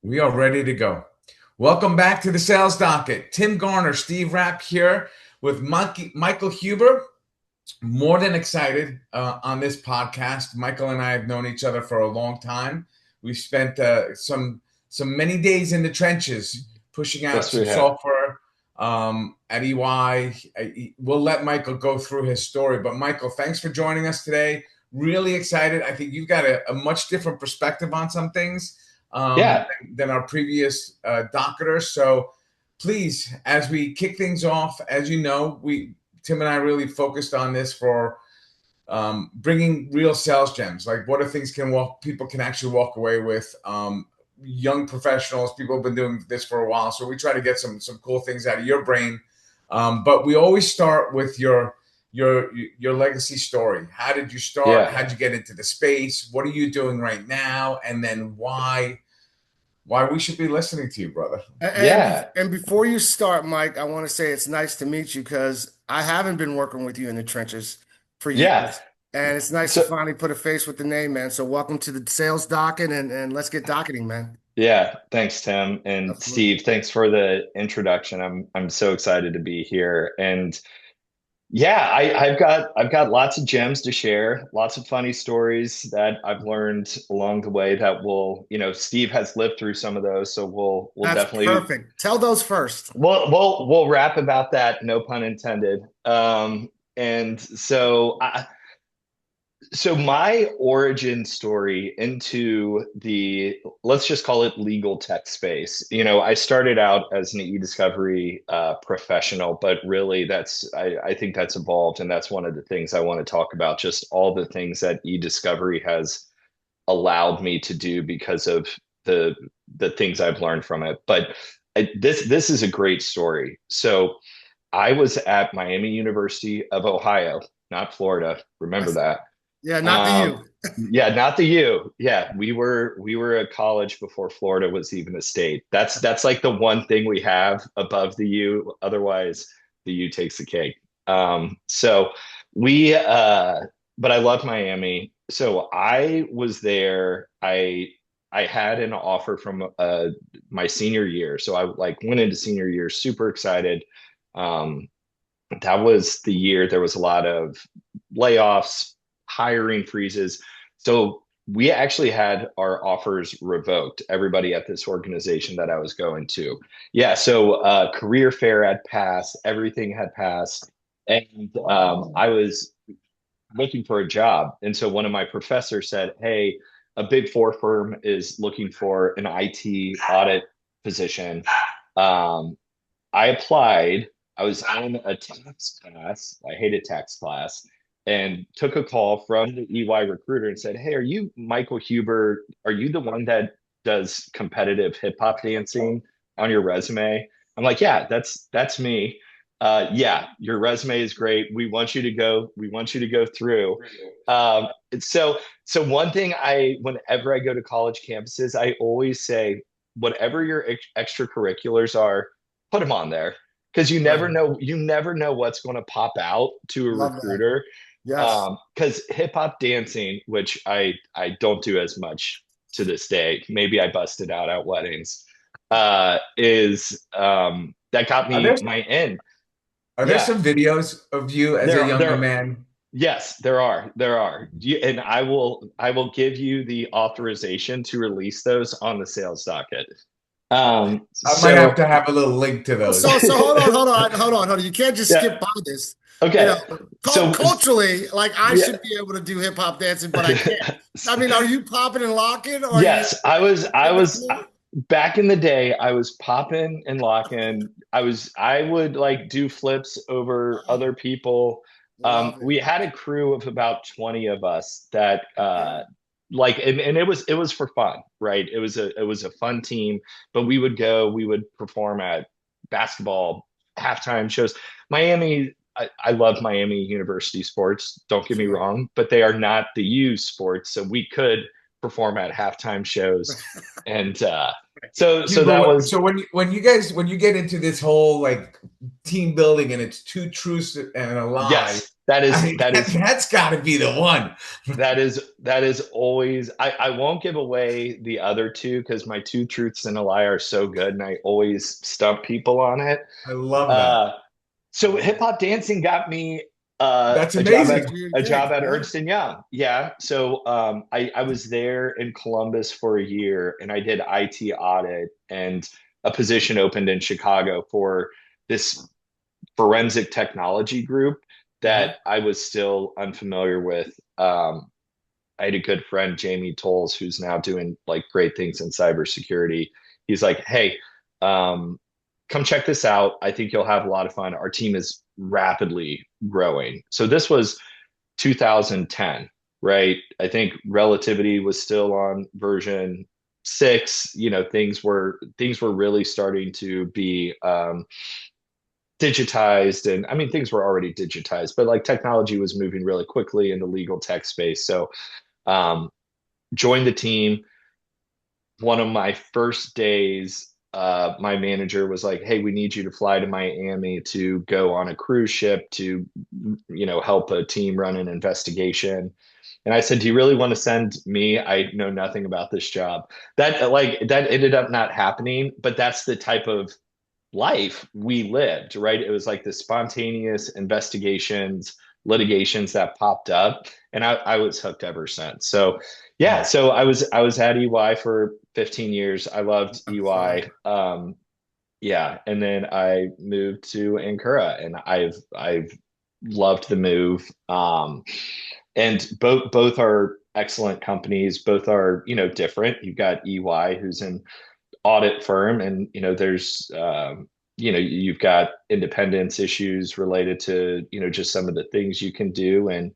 We are ready to go. Welcome back to the Sales Docket. Tim Garner, Steve Rapp here with Michael Huber. More than excited on this podcast. Michael and I have known each other for a long time. We've spent some many days in the trenches pushing out Yes, some we have. software at EY. We'll let Michael go through his story. But Michael, thanks for joining us today. Really excited. I think you've got a much different perspective on some things Yeah, than our previous docketers. So please, as we kick things off, as you know, Tim and I really focused on this for bringing real sales gems. Like, what are things people can actually walk away with? Young professionals, people have been doing this for a while, so we try to get some cool things out of your brain. But we always start with your legacy story. How did you start? yeah, How did you get into the space? What are you doing right now? And then why we should be listening to you, brother. yeah, And before you start, Mike, I want to say it's nice to meet you because I haven't been working with you in the trenches for yeah. years. And it's nice to So, finally put a face with the name, man. So welcome to the sales docket and let's get docketing, man. yeah, thanks, Tim and Absolutely. Steve. Thanks for the introduction. I'm so excited to be here. And yeah, I've got lots of gems to share, lots of funny stories that I've learned along the way that Steve has lived through some of those, so we'll That's definitely perfect. Tell those first. we'll rap about that, no pun intended. And so my origin story into the, let's just call it, legal tech space. I started out as an e-discovery professional, but really I think that's evolved, and that's one of the things I want to talk about, just all the things that e-discovery has allowed me to do because of the the things I've learned from it. But this is a great story. So I was at Miami University of Ohio, not Florida. Remember That's, that. yeah, not the Um, you. yeah, not the U. Yeah, we were a college before Florida was even a state. That's like the one thing we have above the U. Otherwise, the U takes the cake. So we but I love Miami. So I was there. I had an offer from my senior year. So I like went into senior year super excited. Um, that was the year there was a lot of layoffs, hiring freezes. So we actually had our offers revoked, everybody at this organization that I was going to. Yeah, so career fair had passed, everything had passed, and I was looking for a job. And so one of my professors said, "Hey, a big four firm is looking for an IT audit position." Um, I applied. I was in a tax class. I hated tax class, and took a call from the EY recruiter and said, "Hey, are you Michael Huber? Are you the one that does competitive hip hop dancing on your resume?" I'm like, "Yeah, that's me. Yeah, your resume is great. We want you to go. We want you to go through." Um, so one thing whenever I go to college campuses, I always say, whatever your extracurriculars are, put them on there, because Right. you never know what's going to pop out to a Love that. recruiter. Yes. Because hip hop dancing, which I don't do as much to this day, maybe I busted out at weddings, is that got Are me there my in. are there Yeah, some videos of you as a younger there man? yes, there are. And I will give you the authorization to release those on the sales docket. I might have So to have a little link to So those. hold on. You can't just yeah, skip by this. You okay. know, So culturally, like I yeah. should be able to do hip hop dancing, but I can't. I mean, are you popping and locking, or are you Yes, I was in between? back in the day, I was popping and locking. I would like do flips over other people. Love it. We had a crew of about 20 of us that and it was for fun, right? It was a fun team, but we would perform at basketball halftime shows. Miami, I love Miami University sports, don't get me Sure. wrong, but they are not the U sports, so we could perform at halftime shows. And so that Huber, was so when you get into this whole like team building and it's two truths and a lie, yes. that is That's got to be the one. that is always, I won't give away the other two because my two truths and a lie are so good and I always stump people on it. I love that. Uh, so hip hop dancing got me That's Got amazing. you a a job gig, at right? Ernst and Young. Yeah. So I was there in Columbus for a year and I did IT audit, and a position opened in Chicago for this forensic technology group Uh-huh. that I was still unfamiliar with. I had a good friend, Jamie Tolles, who's now doing like great things in cybersecurity. He's like, hey, um, come check this out. I think you'll have a lot of fun. Our team is rapidly growing. So this was 2010, right? I think Relativity was still on version 6. You know, things were really starting to be digitized, and I mean things were already digitized, but like technology was moving really quickly in the legal tech space. So um, joined the team. One of my first days, my manager was like, "Hey, we need you to fly to Miami to go on a cruise ship to, help a team run an investigation." And I said, "Do you really want to send me? I know nothing about this job." That ended up not happening, but that's the type of life we lived, right? It was like the spontaneous investigations, litigations that popped up, and I was hooked ever since. So yeah, Mm. so I was at EY for 15 years. I loved Fun. EY. Yeah, and then I moved to Ankura, and I've loved the move. And both are excellent companies. Both are, different. You've got EY, who's an audit firm, and there's you've got independence issues related to just some of the things you can do, and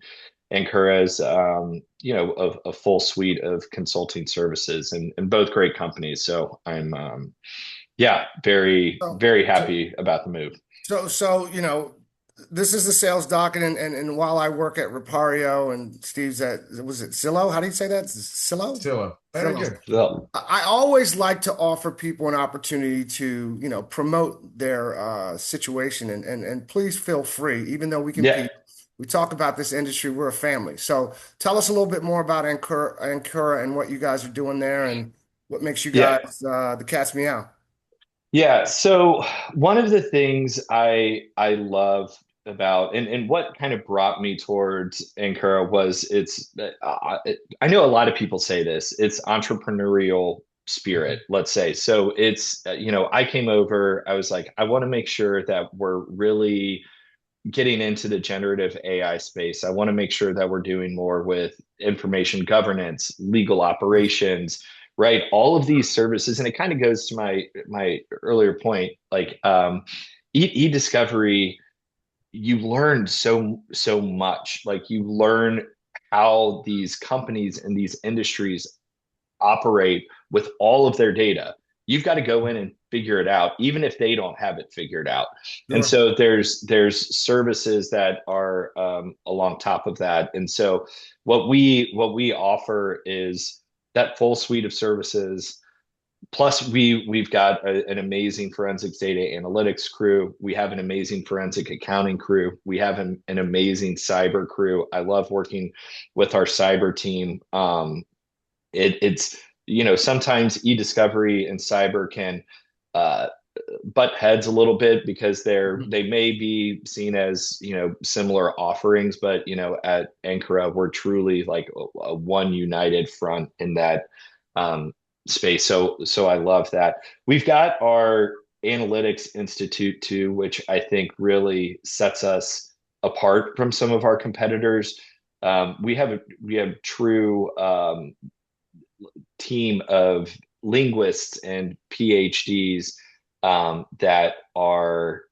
Ankura's a full suite of consulting services, and both great companies. So I'm yeah, very So, very so, happy about the move. so, this is the sales docket, and while I work at Repario and Steve's at, was it Zillow? How do you say that? Zillow? Zilla. Very Zillow. good. So I always like to offer people an opportunity to, promote their situation, and please feel free, even though we yeah, compete. We talk about this industry, we're a family. So tell us a little bit more about Ankura and what you guys are doing there and what makes you yeah. guys the cat's meow. Yeah, so one of the things I love about, and what kind of brought me towards Ankara was I know a lot of people say this, it's entrepreneurial spirit, Mhm. let's say. So it's I came over, I was like, I want to make sure that we're really getting into the generative AI space. I want to make sure that we're doing more with information governance, legal operations, right? All of these services, and it kind of goes to my earlier point, like e-discovery, you learn so much. Like you learn how these companies and these industries operate with all of their data. You've got to go in and figure it out, even if they don't have it figured out. And Sure. so there's services that are along top of that. And so what we offer is that full suite of services. Plus, we've got an amazing forensics data analytics crew. We have an amazing forensic accounting crew. We have an amazing cyber crew. I love working with our cyber team. It's sometimes e-discovery and cyber can uh, butt heads a little bit because Mhm. they may be seen as similar offerings, but at Ankara we're truly like a one united front in that um, space. So I love that. We've got our analytics institute too, which I think really sets us apart from some of our competitors. We have true team of linguists and PhDs that are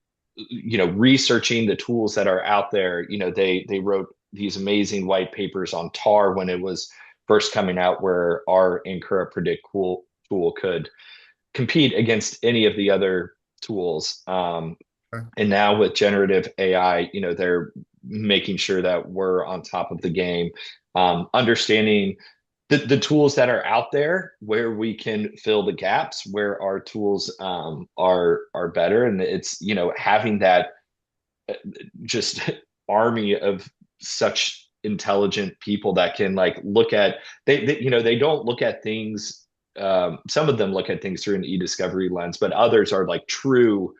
researching the tools that are out there. They wrote these amazing white papers on tar when it was first coming out, where our Ankura Predict tool could compete against any of the other tools. And now with generative AI, they're making sure that we're on top of the game, understanding the tools that are out there, where we can fill the gaps, where our tools are better, and it's having that just army of such intelligent people that can like look at they don't look at things. Some of them look at things through an e-discovery lens, but others are like true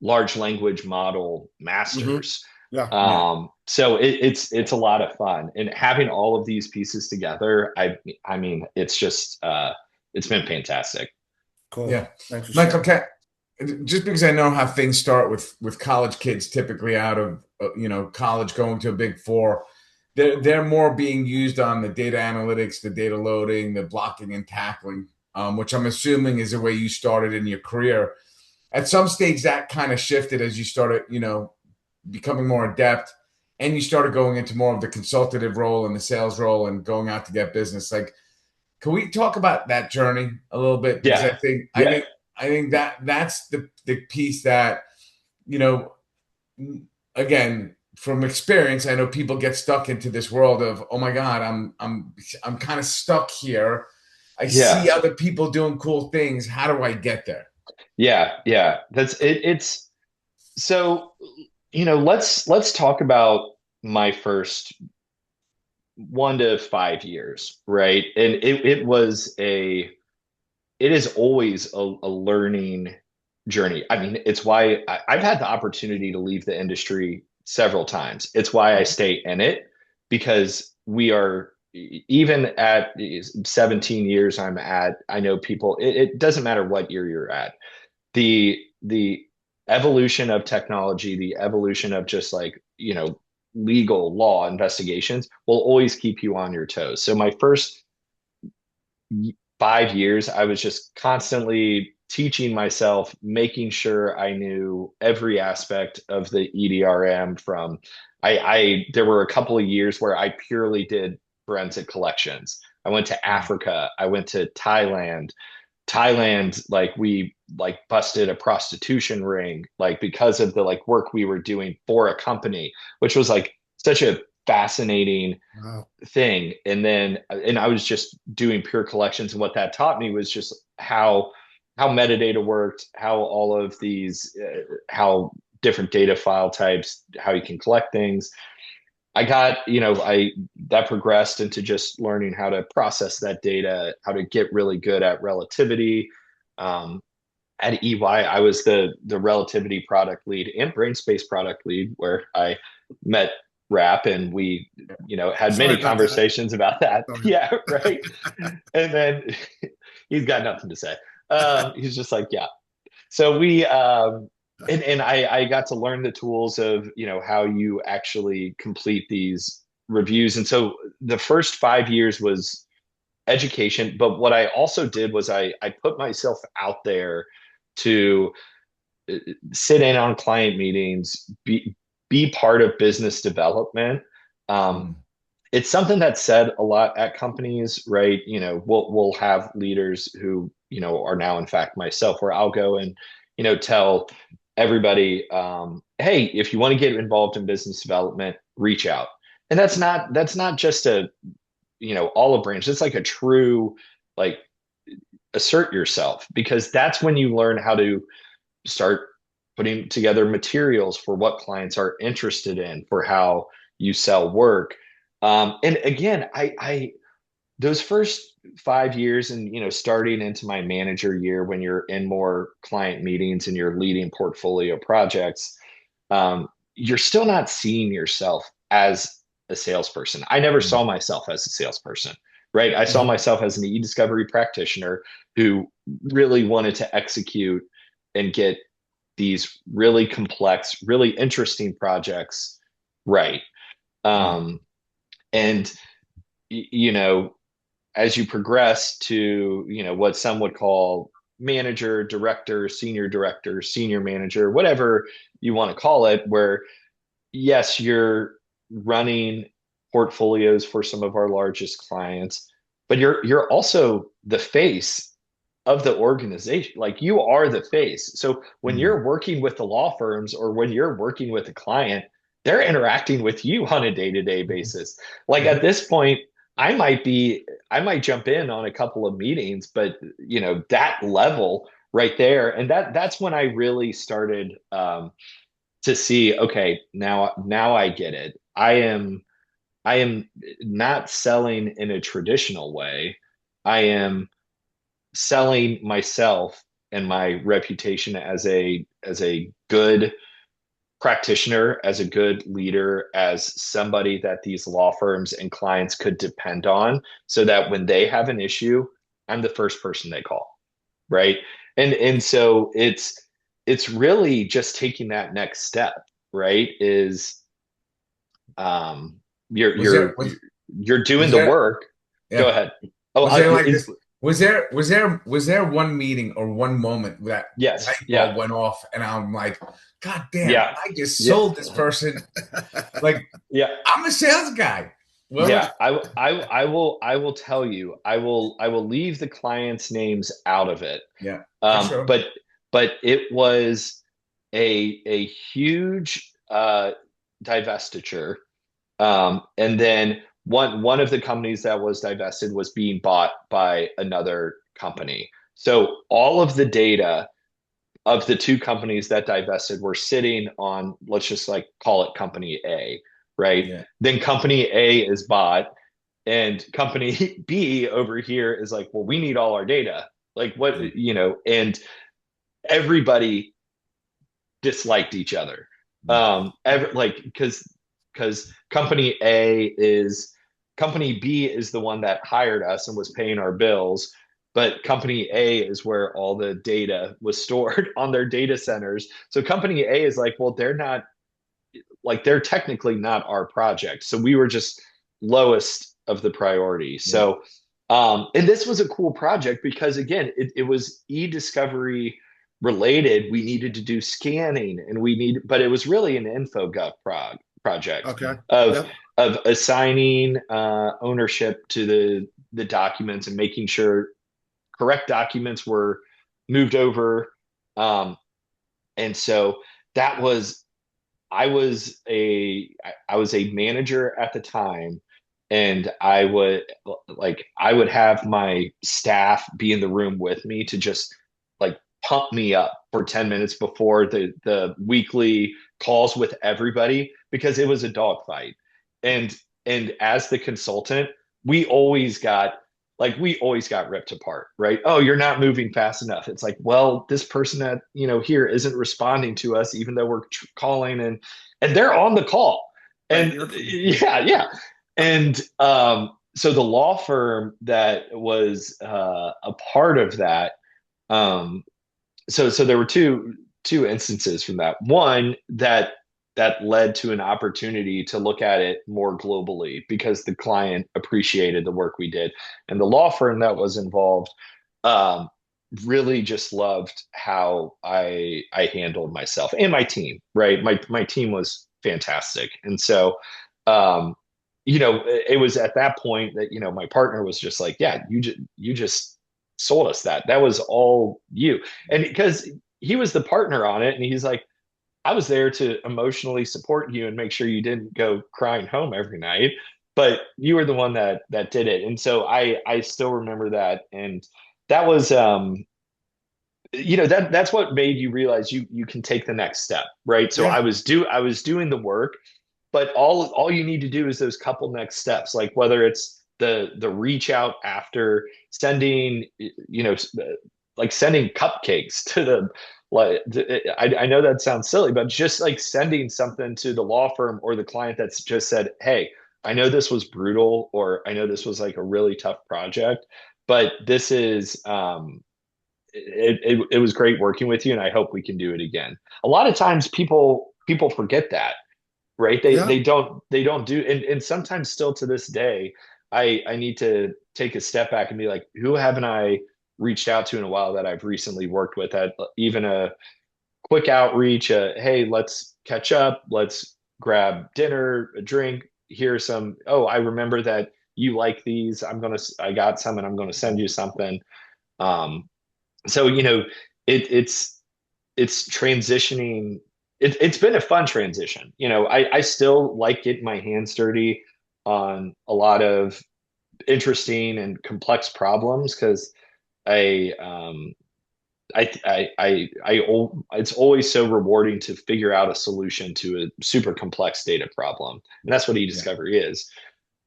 large language model Hmm. masters. Yeah. So it's a lot of fun, and having all of these pieces together, I mean, it's just it's been fantastic. Cool. Yeah. Thanks for Michael, sharing. just because I know how things start with college kids typically out of college going to a big four, they're more being used on the data analytics, the data loading, the blocking and tackling, which I'm assuming is the way you started in your career. At some stage, that kind of shifted as you started, becoming more adept, and you started going into more of the consultative role and the sales role and going out to get business. Like, can we talk about that journey a little bit? Because Yeah, I think I yeah, think I think that's the piece that, you know, again, from experience, I know people get stuck into this world of, oh my God, I'm kind of stuck here. I yeah, see other people doing cool things. How do I get there? yeah. That's it. It's so, let's talk about my first 1 to 5 years, right? And it is always a learning journey. I mean, it's why I've had the opportunity to leave the industry several times. It's why I stay in it, because we are, even at 17 years I know people, it doesn't matter what year you're at. The evolution of technology, the evolution of just like, legal law investigations will always keep you on your toes. So my first 5 years, I was just constantly teaching myself, making sure I knew every aspect of the EDRM. From I there were a couple of years where I purely did forensic collections. I went to Africa. I went to Thailand. Like we like busted a prostitution ring, like because of the like work we were doing for a company, which was like such a fascinating Wow. thing. And I was just doing pure collections, and what that taught me was just how metadata worked, how all of these how different data file types, how you can collect things. I got, I that progressed into just learning how to process that data, how to get really good at relativity. um, at EY, I was the relativity product lead and brain space product lead, where I met Rapp, and we, had Sorry many about that. conversations about that. Sorry. Yeah, right. And then he's got nothing to say. He's just like, yeah. So we, and I got to learn the tools of, how you actually complete these reviews. And so the first 5 years was education. But what I also did was I put myself out there to sit in on client meetings, be part of business development. Um, Mm. it's something that's said a lot at companies, right? We'll have leaders who, are now in fact myself, where I'll go and, tell everybody, hey, if you want to get involved in business development, reach out. And that's not just a, olive branch. It's like a true, like, assert yourself, because that's when you learn how to start putting together materials for what clients are interested in, for how you sell work. And again, I those first 5 years, and starting into my manager year, when you're in more client meetings and you're leading portfolio projects, you're still not seeing yourself as a salesperson. I never Mm. saw myself as a salesperson, right? I saw Mhm. myself as an e-discovery practitioner who really wanted to execute and get these really complex, really interesting projects right. Mm. Um, and you know, as you progress to, what some would call manager, director, senior manager, whatever you want to call it, where yes, you're running portfolios for some of our largest clients, but you're also the face of the organization. Like, you are the face. So when Mm. you're working with the law firms, or when you're working with a client, they're interacting with you on a day-to-day basis. Like, at Mhm. this point, I might jump in on a couple of meetings, but that level right there, and that's when I really started, to see, okay, now I get it. I am not selling in a traditional way. I am selling myself and my reputation as a good practitioner, as a good leader, as somebody that these law firms and clients could depend on, so that when they have an issue, I'm the first person they call, right? And so it's really just taking that next step, right? Is um you're Was there you're was you're doing was the there work. Go yeah ahead. Oh, was there like is this? Was there one meeting or one moment that light yes, yeah, bulb went off, and I'm like, God damn, yeah, I just yeah, sold this person. Like, yeah. I'm a sales guy. What Yeah, was? I will tell you, I will leave the clients' names out of it. Yeah, for Um, sure. but but it was a huge divestiture. And then one of the companies that was divested was being bought by another company. So all of the data of the two companies that divested were sitting on, let's just like call it company A, right? Yeah, Then company A is bought, and company B over here is like, well, we need all our data. Like yeah, what, and everybody disliked each other. yeah. Like because company B is the one that hired us and was paying our bills, but company A is where all the data was stored on their data centers. So company A is like, well, they're not, like, they're technically not our project. So we were just lowest of the priority. Yeah. So and this was a cool project because again, it was e-discovery related. We needed to do scanning and but it was really an infogov project Okay. of Yep. assigning ownership to the documents and making sure correct documents were moved over. Um, and so that was I was a manager at the time, and I would have my staff be in the room with me to just like pump me up for 10 minutes before the weekly calls with everybody, because it was a dogfight. And as the consultant, we always got we always got ripped apart, right? Oh, you're not moving fast enough. It's like, well, this person that, here isn't responding to us, even though we're calling, and they're on the call. Right. And yeah, yeah. And so the law firm that was a part of that, um, so there were two instances from that. One that led to an opportunity to look at it more globally because the client appreciated the work we did, and the law firm that was involved um, really just loved how I handled myself and my team. Right, my team was fantastic, and so um, it was at that point that my partner was just like, yeah, you just sold us that was all you. And because he was the partner on it, and he's like, I was there to emotionally support you and make sure you didn't go crying home every night, but you were the one that did it. And so I still remember that. And that was that's what made you realize you can take the next step, right? So Yeah. I was doing the work, but all you need to do is those couple next steps, like whether it's the reach out after sending, like sending cupcakes to the, like, I know that sounds silly, but just like sending something to the law firm or the client that's just said, hey, I know this was brutal, or I know this was like a really tough project, but this is it was great working with you, and I hope we can do it again. A lot of times people forget that, right? Yeah. They don't do, and sometimes still to this day, I need to take a step back and be like, who haven't I reached out to in a while that I've recently worked with, at even a quick outreach, hey, let's catch up, let's grab dinner, a drink, here's some, oh, I remember that you like these, I got some and I'm gonna send you something. So it's transitioning. It's been a fun transition. I still like getting my hands dirty on a lot of interesting and complex problems, because I it's always so rewarding to figure out a solution to a super complex data problem, and that's what Yeah. e-discovery is.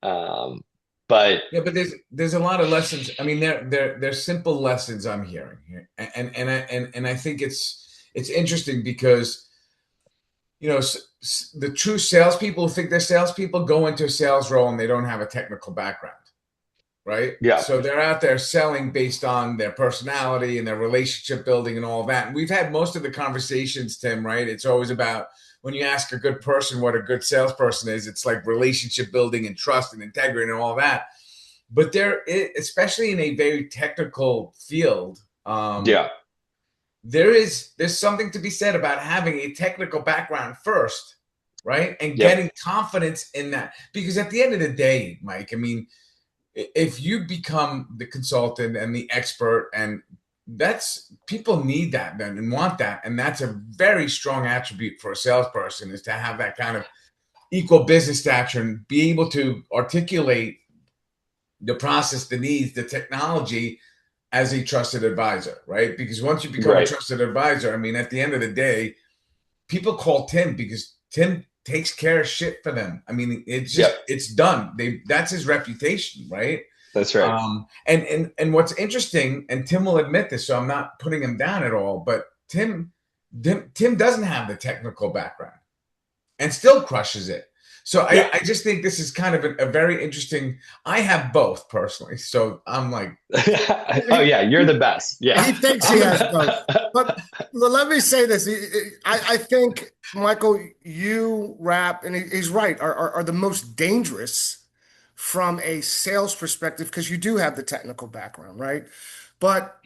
Um, but Yeah, but there's a lot of lessons. I mean, they're simple lessons I'm hearing here, and I think it's interesting because the true salespeople who think they're salespeople go into a sales role and they don't have a technical background, right? yeah, So they're out there selling based on their personality and their relationship building and all that. And we've had most of the conversations, Tim, right? It's always about when you ask a good person what a good salesperson is, it's like relationship building and trust and integrity and all that. But especially in a very technical field, yeah, there's something to be said about having a technical background first, right? And yep, getting confidence in that. Because at the end of the day, Mike, I mean, if you become the consultant and the expert, and that's people need that then and want that, and that's a very strong attribute for a salesperson, is to have that kind of equal business stature and be able to articulate the process, the needs, the technology as a trusted advisor, right? Because once you become a right, trusted advisor, I mean, at the end of the day, people call Tim because Tim takes care of shit for them. I mean, yep, it's done. That's his reputation, right? that's right. And what's interesting, and Tim will admit this, so I'm not putting him down at all, but Tim doesn't have the technical background and still crushes it. So Yeah. I just think this is kind of a very interesting. I have both personally, so I'm like, Oh yeah, you're the best. Yeah. He thinks he has both. But let me say this. I think, Michael, you, Rapp, and he's right, are the most dangerous from a sales perspective because you do have the technical background, right? But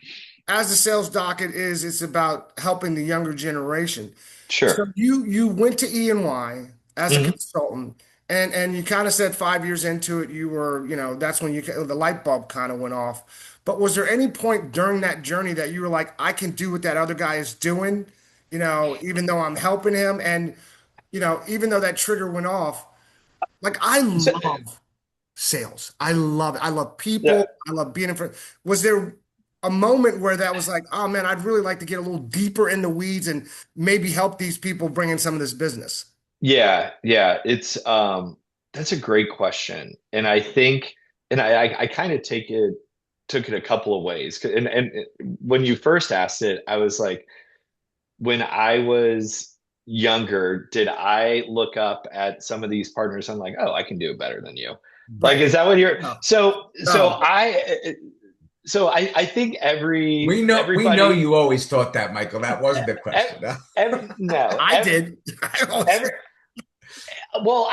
as the sales docket is, it's about helping the younger generation. So Sure. you went to E&Y as a Mhm. consultant, and you kind of said 5 years into it, you were, that's when the light bulb kind of went off. But was there any point during that journey that you were like, I can do what that other guy is doing, even though I'm helping him, and even though that trigger went off, like I So, love sales. I love it. I love yeah. people. I love being in front. Was there a moment where that was like, oh man, I'd really like to get a little deeper in the weeds and maybe help these people bring in some of this business? Yeah, yeah, it's that's a great question. And I think and I kind of took it a couple of ways. And when you first asked it, I was like, when I was younger, did I look up at some of these partners? I'm like, oh, I can do it better than you. Like, Right. is that what you're No, so no, I think we know everybody you always thought that, Michael. That wasn't the every, question. Huh? no, I did. I always, every well,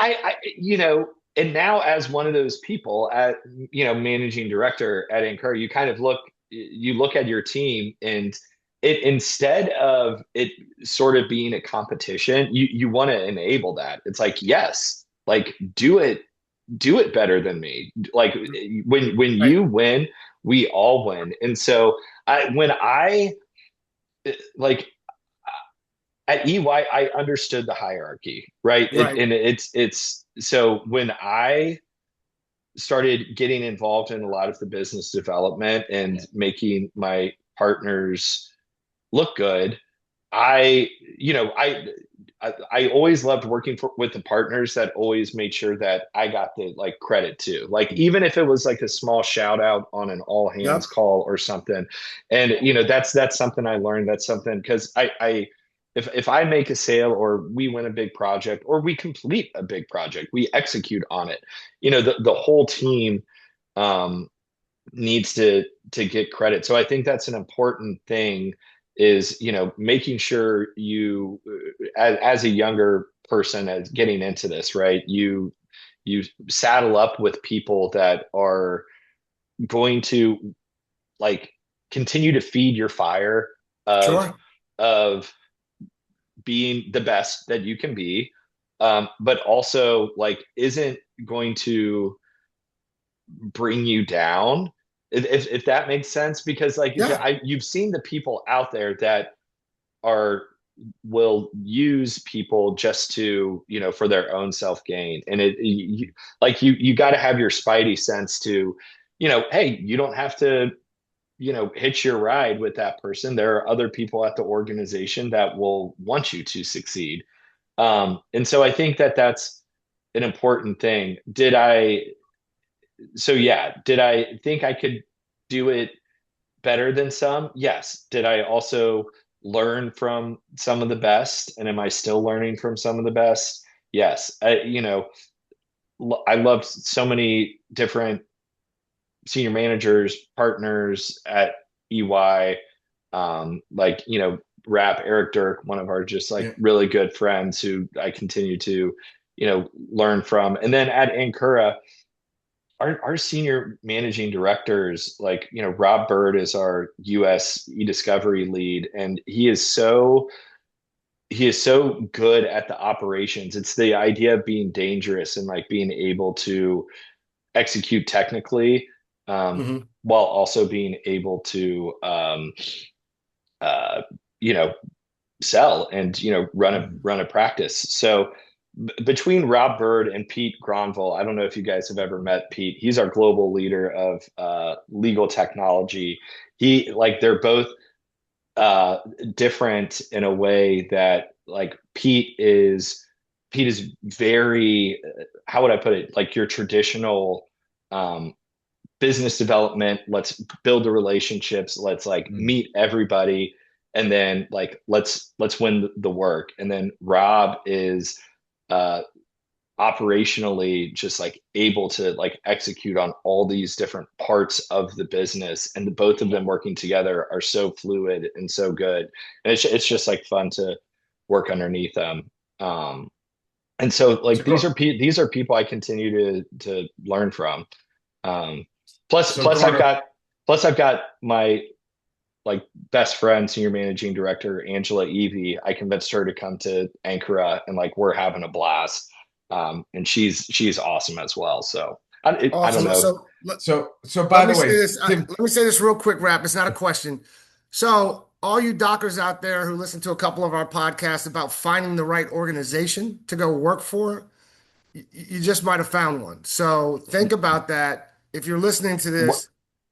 and now as one of those people at, managing director at Ankura, you look at your team and it, instead of it sort of being a competition, you want to enable that. It's like, yes, like do it better than me. Like when right, you win, we all win. And so when I like at EY, I understood the hierarchy, right? right. And it's so when I started getting involved in a lot of the business development and making my partners look good, I, you know, I always loved working with the partners that always made sure that I got the like credit too. Like even if it was like a small shout out on an all hands Yep. call or something, and that's something I learned. That's something because if I make a sale or we win a big project or we complete a big project, we execute on it. The whole team um, needs to get credit. So I think that's an important thing is, making sure you, as a younger person as getting into this, right? You saddle up with people that are going to like continue to feed your fire of Sure. of being the best that you can be, but also like isn't going to bring you down, if that makes sense. Because like Yeah. you've seen the people out there that are will use people just to, for their own self gain, and like you got to have your spidey sense to, hey, you don't have to hitch your ride with that person. There are other people at the organization that will want you to succeed. And so I think that that's an important thing. Did I think I could do it better than some? Yes. Did I also learn from some of the best? And am I still learning from some of the best? Yes. I loved so many different senior managers, partners at EY, Rapp, Eric Dirk, one of our just like Yeah. really good friends who I continue to, learn from. And then at Ankura, our senior managing directors, Rob Bird is our US e-discovery lead, and he is so good at the operations. It's the idea of being dangerous and like being able to execute technically, while also being able to uh, you know sell and run a practice. So between Rob Bird and Pete Gronville, I don't know if you guys have ever met Pete. He's our global leader of legal technology. They're both different in a way that like Pete is very, how would I put it? Like your traditional um, business development. Let's build the relationships. Let's like Mm. meet everybody, and then like let's win the work. And then Rob is uh, operationally just like able to like execute on all these different parts of the business, and the both of them working together are so fluid and so good, and it's just like fun to work underneath them. And so like So, these are people I continue to learn from. um plus so plus I've Garner, got plus I've got my like best friend, senior managing director Angela Evie. I convinced her to come to Ankara, and like we're having a blast. And she's awesome as well. So I don't Awesome. know. so Let by me the say way, this. Tim, Let me say this real quick, Rap. It's not a question. So, all you dockers out there who listen to a couple of our podcasts about finding the right organization to go work for, you just might have found one. So, think about that if you're listening to What? this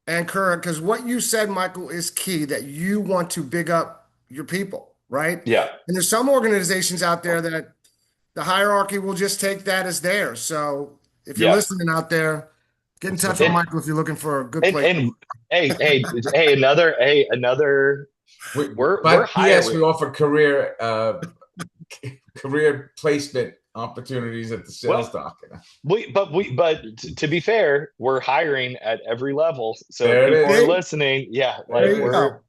and current, because what you said, Michael, is key that you want to big up your people, right? Yeah, And there's some organizations out there that the hierarchy will just take that as theirs. So, if you're yeah. listening out there, get in so touch with And Michael if you're looking for a good and place. and hey, another. We're but P.S. hiring. We offer career placement opportunities at the Sales Well, Docket. to be fair, we're hiring at every level. So if There it people are is. See? listening, yeah, There There like it you is. go.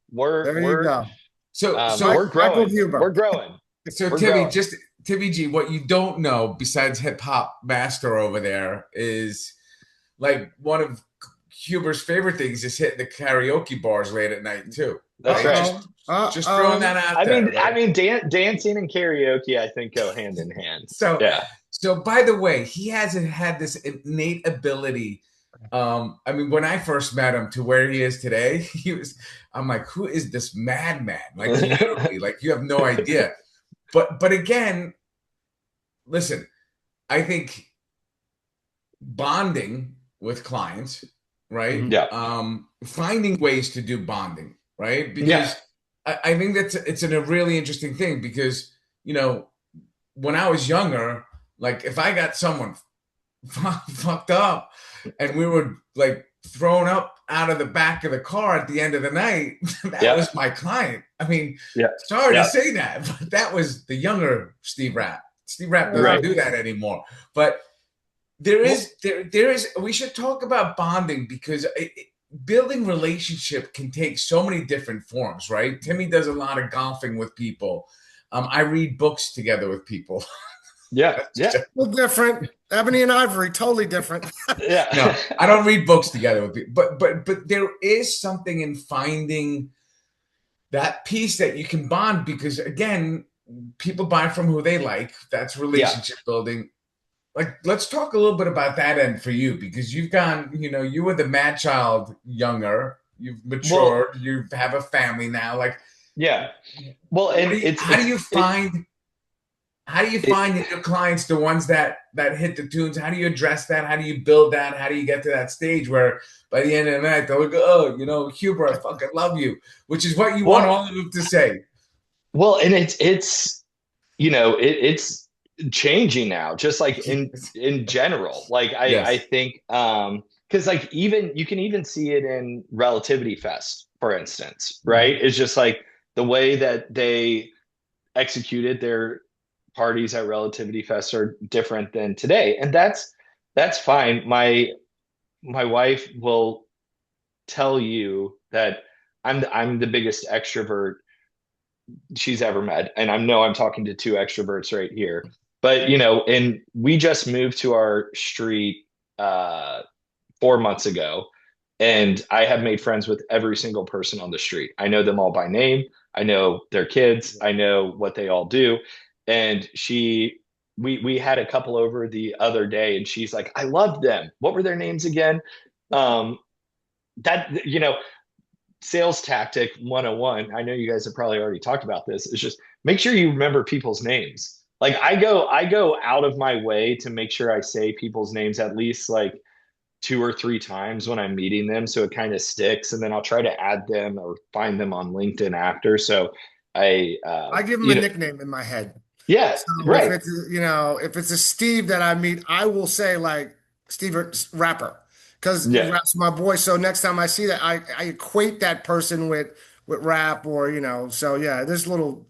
There you go. So Mike, so we're Michael growing. We're Huber. growing. so We're Timmy, growing. just Timmy G, what you don't know besides hip hop master over there is like one of Huber's favorite things is hitting the karaoke bars late at night too. That's Right? right. Just throwing that out I there, mean, I right? mean, dancing and karaoke, I think, go hand in hand. So Yeah, so by the way, he hasn't had this innate ability. I mean, when I first met him to where he is today, I'm like, who is this madman? Like literally, like you have no idea. But again, listen, I think bonding with clients, right? Mhm. yeah, Finding ways to do bonding, right? yeah, Because I think it's a really interesting thing because when I was younger, like if I got someone fucked up and we were like thrown up out of the back of the car at the end of the night, that yeah, was my client. I mean, yeah, sorry to yeah. say that, but that was the younger Steve Rapp. Steve Rapp doesn't Right. do that anymore. But there Well, is there is we should talk about bonding because building relationship can take so many different forms, right? Timmy does a lot of golfing with people. I read books together with people. yeah, yeah, Well, different. Ebony and Ivory, totally different. No, yeah, I don't read books together with people, but there is something in finding that piece that you can bond because again, people buy from who they like. That's yeah. relationship building. Like, let's talk a little bit about that end for you because you've gone, you were the mad child younger, you've Well, matured, you have a family now. Like, yeah. Well, and how do you find How do you It, find your clients, the ones that hit the tunes? How do you address that? How do you build that? How do you get to that stage where by the end of the night they'll go, oh, Huber, I fucking love you, which is what you want well, all of them to say. and it's it's changing now, just like in general. Like I Yes. think because like even you can even see it in Relativity Fest, for instance, right? Mhm. It's just like the way that they executed their parties at Relativity Fest are different than today, and that's fine. My wife will tell you that I'm the biggest extrovert she's ever met. And I know I'm talking to two extroverts right here. But and we just moved to our street 4 months ago. And I have made friends with every single person on the street. I know them all by name. I know their kids. I know what they all do. And we had a couple over the other day, and she's like, I loved them. What were their names again? Um, that sales tactic 101. I know you guys have probably already talked about this. Is just make sure you remember people's names. Like I go out of my way to make sure I say people's names at least like two or three times when I'm meeting them, so it kind of sticks, and then I'll try to add them or find them on LinkedIn after. So I I give him a nickname in my head. yeah, So if right. it's if it's a Steve that I meet, I will say like Steve Rapper because Yeah. Rap's my boy. So next time I see that, I equate that person with Rap or So yeah, there's little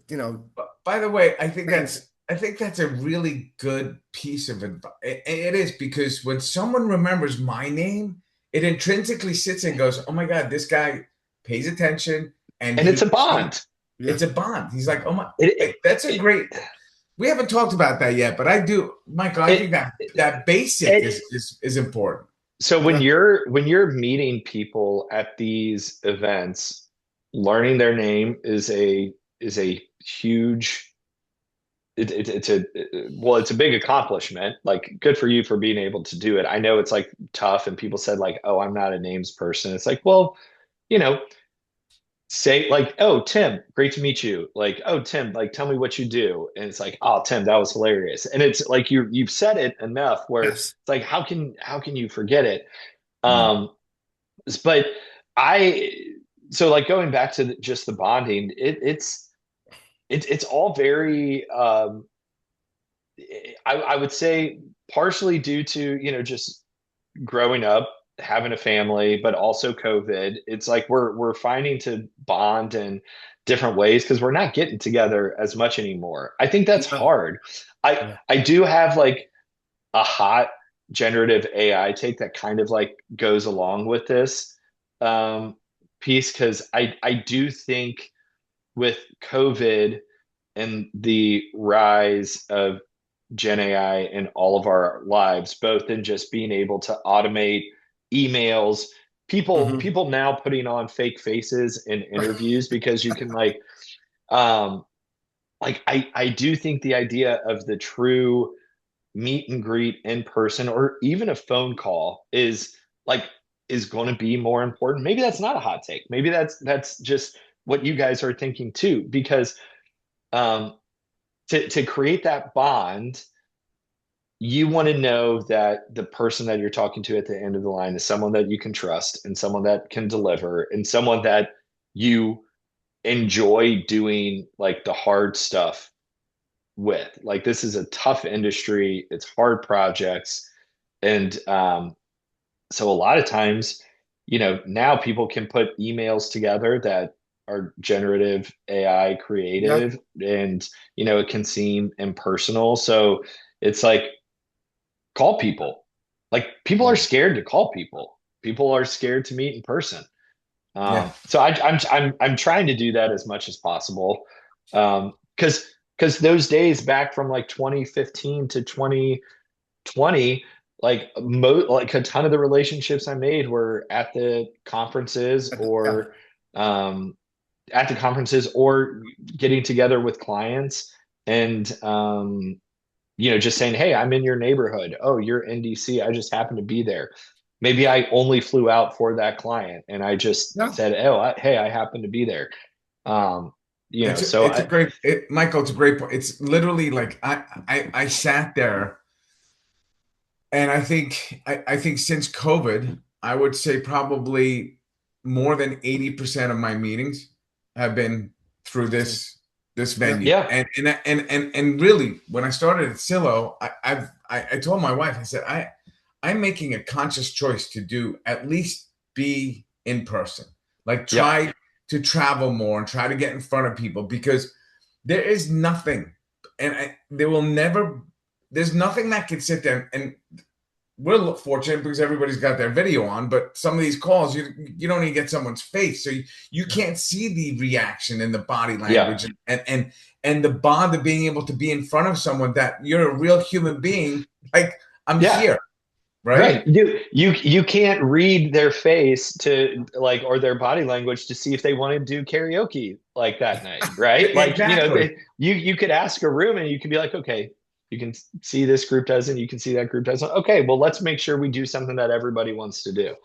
By the way, things. I think that's a really good piece of advice. It is, because when someone remembers my name, it intrinsically sits and goes, "Oh my God, this guy pays attention," and And it's a bond. it's a bond. He's like, "Oh my, It, that's a it, great." We haven't talked about that yet, but I do, Michael. I think it, that basic it, is important. So Yeah. when you're meeting people at these events, learning their name is a huge it's a well, it's a big accomplishment. Like good for you for being able to do it. I know it's like tough, and people said like, "Oh, I'm not a names person." It's like, well, you know, say like, "Oh, Tim, great to meet you." Like, "Oh, Tim, like tell me what you do." And it's like, "Oh, Tim, that was hilarious." And it's like you've said it enough where it's Yes. like how can you forget it? No. Um, but I so like going back to just the bonding, it's all very I would say partially due to just growing up, having a family, but also COVID. It's like we're finding to bond in different ways because we're not getting together as much anymore. I think that's No. hard. I Yeah. I do have like a hot generative AI take that kind of like goes along with this um, piece because I do think with COVID and the rise of Gen AI in all of our lives, both in just being able to automate emails, Hmm. people now putting on fake faces in interviews because you can um I do think the idea of the true meet and greet in person or even a phone call like is going to be more important. Maybe that's not a hot take. Maybe that's just what you guys are thinking too, because um, to create that bond, you want to know that the person that you're talking to at the end of the line is someone that you can trust and someone that can deliver and someone that you enjoy doing like the hard stuff with. Like this is a tough industry, it's hard projects, and so a lot of times, now people can put emails together that are generative AI Yeah. creative, and it can seem impersonal. So it's like call people. Like people are Yeah. scared to call people. People are scared to meet in person. Yeah. So I'm trying to do that as much as possible. Because those days back from like 2015 to 2020, like a ton of the relationships I made were at the conferences Yeah. um, or getting together with clients and just saying, "Hey, I'm in your neighborhood. Oh, you're in DC. I just happened to be there." Maybe I only flew out for that client and I just Yeah. said, "Oh, hey, I happen to be there." Um, So It's a great Michael. It's a great point. It's literally like I sat there, and I think since COVID, I would say probably more than 80% of my meetings have been through this Yeah. venue. yeah, And really, when I started at Silo, I told my wife, I said, I'm making a conscious choice to do at least be in person, like yeah, try to travel more and try to get in front of people, because there is nothing, and there will never, there's nothing that can sit there, and we're fortunate because everybody's got their video on, but some of these calls, you don't even get someone's face, so you can't see the reaction and the body yeah. language, and the bond of being able to be in front of someone that you're a real human being, like I'm Yeah. here, right? Right. You can't read their face to like or their body language to see if they want to do karaoke like that night, right? Like, Exactly. you could ask a room and you could be like, okay, you can see this group doesn't, you can see that group doesn't. Okay, well, let's make sure we do something that everybody wants to do.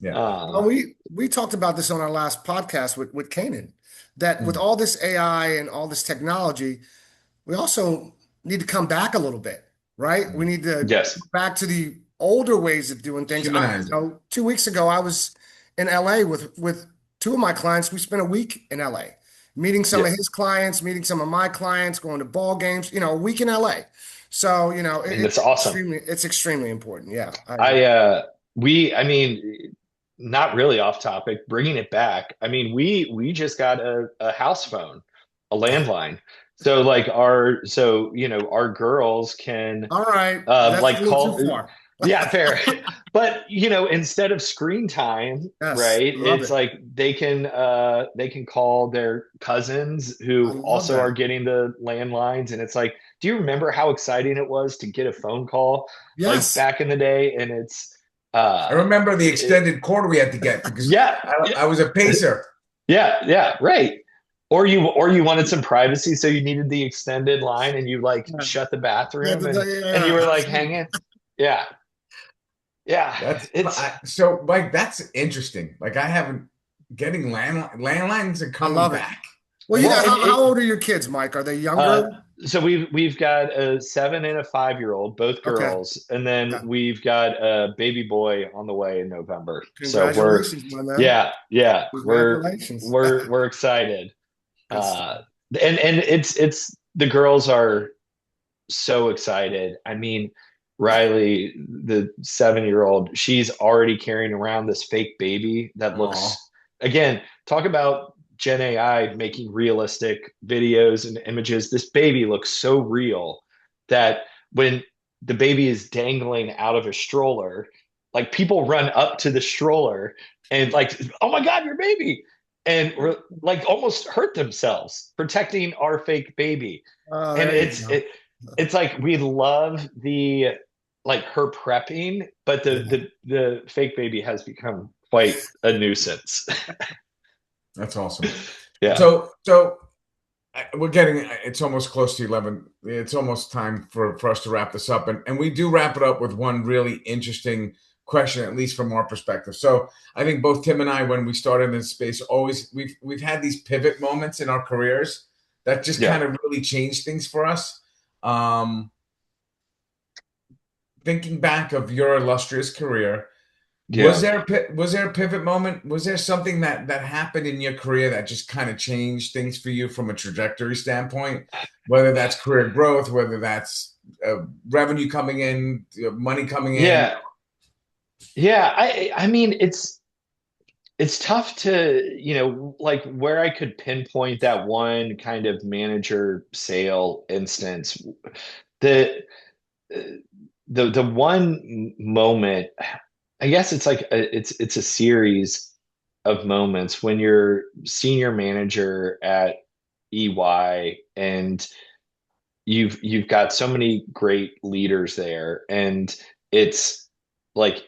Yeah. Um, Well, we talked about this on our last podcast with Kanan, that with Mm. all this AI and all this technology, we also need to come back a little bit, right? We need to yes. go back to the older ways of doing things. Humanize it. 2 weeks ago, I was in LA with two of my clients. We spent a week in LA, meeting some of Yes. his clients, meeting some of my clients, going to ball games. A week in LA. So I mean, that's awesome. it's extremely important. Yeah, I agree. I mean, not really off topic, bringing it back. I mean, we just got a house phone, a landline. So like our girls can All right, that's a like little too call. far. Yeah, fair. But instead of screen time, Yes, right? I love It's it. like they can call their cousins I who love also are that. getting the landlines, and it's like, do you remember how exciting it was to get a phone call like Yes. back in the day? And it's I remember the it, extended cord we had to get because yeah, yeah, I was a pacer. yeah, right. Or you wanted some privacy, so you needed the extended line, and you like Yeah, shut the yeah, bathroom, and you yeah, were like absolutely. hanging. Yeah, yeah. It's So Mike, that's interesting. Like I haven't getting landlines are I coming love it. back. Well, well, and how old are your kids, Mike? Are they uh, younger? so we've got a 7 and a 5-year-old, both Okay. girls, and then Yeah. we've got a baby boy on the way in November. So Congratulations, my man. yeah, Congratulations. we're excited. Good stuff. Uh, and it's the girls are so excited. I mean, Riley, the 7-year-old, she's already carrying around this fake baby that Oh, looks, again, talk about Gen AI making realistic videos and images. This baby looks so real that when the baby is dangling out of a stroller, like people run up to the stroller and like, oh my God, your baby. And like almost hurt themselves protecting our fake baby. Oh, And there you go. it's like we love the like her prepping, but Yeah. the fake baby has become quite a nuisance. that's awesome. Yeah. So we're getting it's almost close to 11. It's almost time for us to wrap this up, and we do wrap it up with one really interesting question, at least from our perspective. So I think both Tim and I, when we started in this space, always we've had these pivot moments in our careers that just Yeah. kind of really changed things for us. Um, Thinking back of your illustrious career, Yeah. was there a pivot moment? Was there something that happened in your career that just kind of changed things for you from a trajectory standpoint? Whether that's career growth, whether that's revenue coming in, money coming in. Yeah. Yeah. I mean, it's tough to, like where I could pinpoint that one kind of manager sale instance. The the one moment, I guess it's like it's a series of moments when you're senior manager at EY and you've got so many great leaders there, and it's like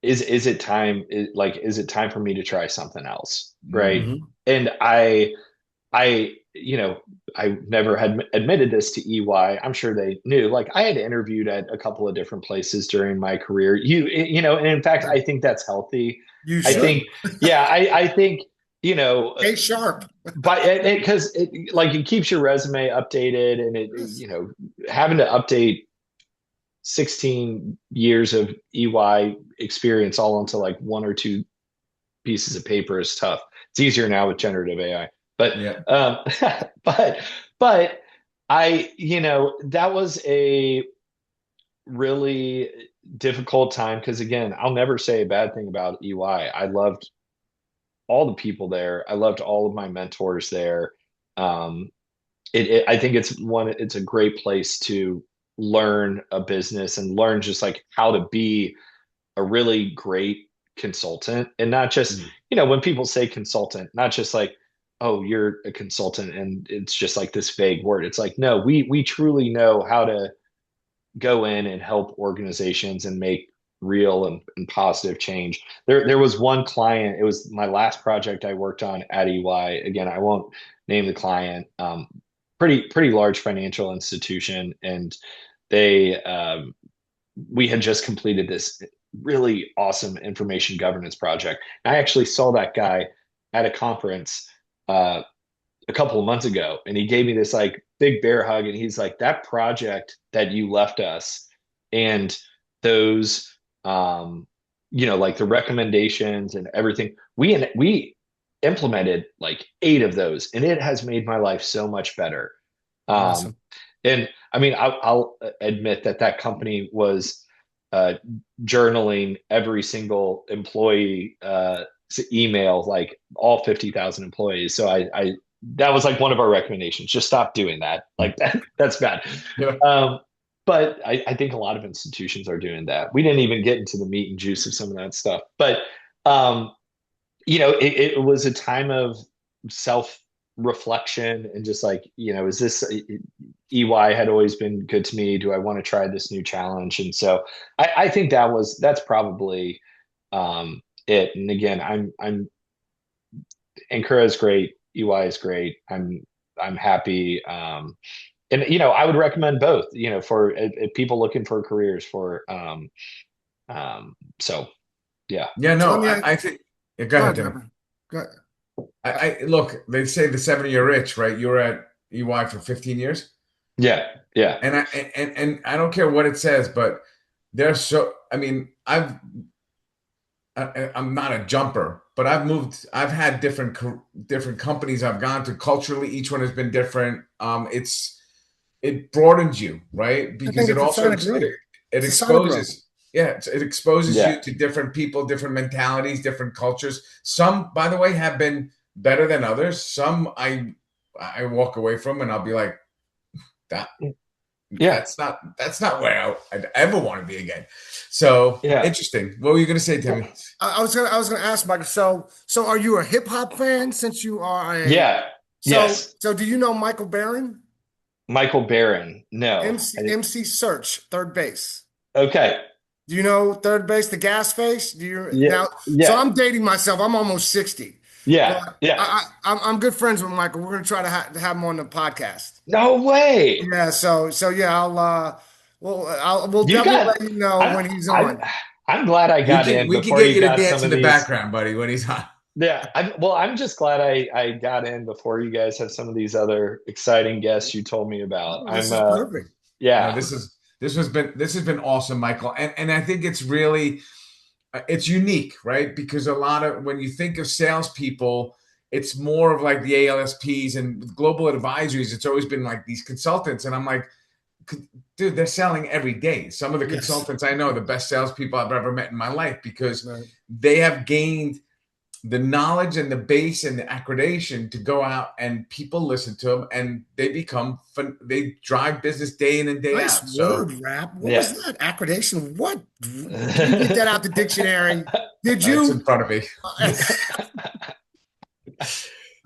is it time is it time for me to try something else, right? Mm. Mhm. And I, I never had admitted this to EY. I'm sure they knew. Like I had interviewed at a couple of different places during my career. And in fact, Yeah. I think that's healthy. You I should. think, yeah, I think you know, Stay sharp. but because like it keeps your resume updated, and you know, having to update 16 years of EY experience all onto like one or two pieces of paper is tough. It's easier now with generative AI, but Yeah. but but you know, that was a really difficult time because again, I'll never say a bad thing about EY. I loved all the people there. I loved all of my mentors there. Um, I think it's a great place to learn a business and learn just like how to be a really great consultant, and not just, you know, when people say consultant, not just like, oh, you're a consultant and it's just like this vague word. It's like, no, we truly know how to go in and help organizations and make real and positive change. There was one client, it was my last project I worked on at EY. Again, I won't name the client. Pretty large financial institution, and they we had just completed this really awesome information governance project. I actually saw that guy at a conference uh, a couple of months ago, and he gave me this like big bear hug, and he's like, that project that you left us and those you know, like the recommendations and everything, we implemented like 8 of those, and it has made my life so much better. um Awesome. and I mean, I'll admit that that company was uh journaling every single employee email, like all 50,000 employees. So I that was like one of our recommendations. Just stop doing that. Like that's bad. Yeah. But I think a lot of institutions are doing that. We didn't even get into the meat and juice of some of that stuff. But um, you know, it was a time of self reflection and just like, you know, is this EY had always been good to me? Do I want to try this new challenge? And so I think that's probably it. And again, I'm Ankura is great. EY is great. I'm happy. And you know, I would recommend both. You know, for if people looking for careers for so yeah. Yeah, So let no, me I think, yeah, go go ahead, ahead, Tim. Deborah. Go ahead. I look, they say the 7-year itch, right? You were at EY for 15 years. Yeah, yeah, And I don't care what it says, but they're so, I mean, I'm not a jumper, but I've had different companies I've gone to. Culturally, each one has been different. It broadens you, right? I Because think it it's a also sign of growth. it It's a sign of growth. exposes, yeah, it exposes yeah, you to different people, different mentalities, different cultures. Some, by the way, have been better than others. Some I walk away from and I'll be like, that yeah, that's not where I'd ever want to be again. So yeah, interesting. What were you going to say, Timmy? I was gonna ask Michael. So are you a hip hop fan since you are a yeah. so Yes, so do you know Michael Barron? Michael Barron. No, MC Search, third base. okay. Do you know third base, the gas face? Do you Yeah, now? So yeah, I'm dating myself. I'm almost 60, but yeah, yeah. I'm good friends with Michael. We're gonna try to have him on the podcast. No way. Yeah. So yeah, we'll You definitely got. let you know I when he's I on. I'm glad I We got can in we can before get you you to got some dance of in the these. background, buddy, when he's on. Yeah, well, I'm just glad I got in before you guys have some of these other exciting guests you told me about. Oh, this I'm is perfect. No, yeah, this has been awesome, Michael, and I think it's really it's unique, right? Because a lot of when you think of salespeople, it's more of like the ALSPs and with global advisories. It's always been like these consultants, and I'm like, dude, they're selling every day. Some of the Yes. consultants I know, the best salespeople I've ever met in my life, because Right. they have gained the knowledge and the base and the accreditation to go out and people listen to them and they become fun. They drive business day in and day Nice out. So word, Rap. What was yeah. that? Accreditation? What? Can you get that out the dictionary? Did it's in you? front of me.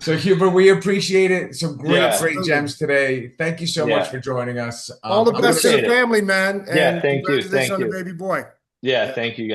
So Huber, we appreciate it. Some Yeah, great Absolutely. gems today. Thank you so much yeah. for joining us. All the I'm gonna best to the Appreciate it. family, man. Yeah, And thank you. congratulations Thank on the you. baby boy. Yeah, Yeah. thank you guys.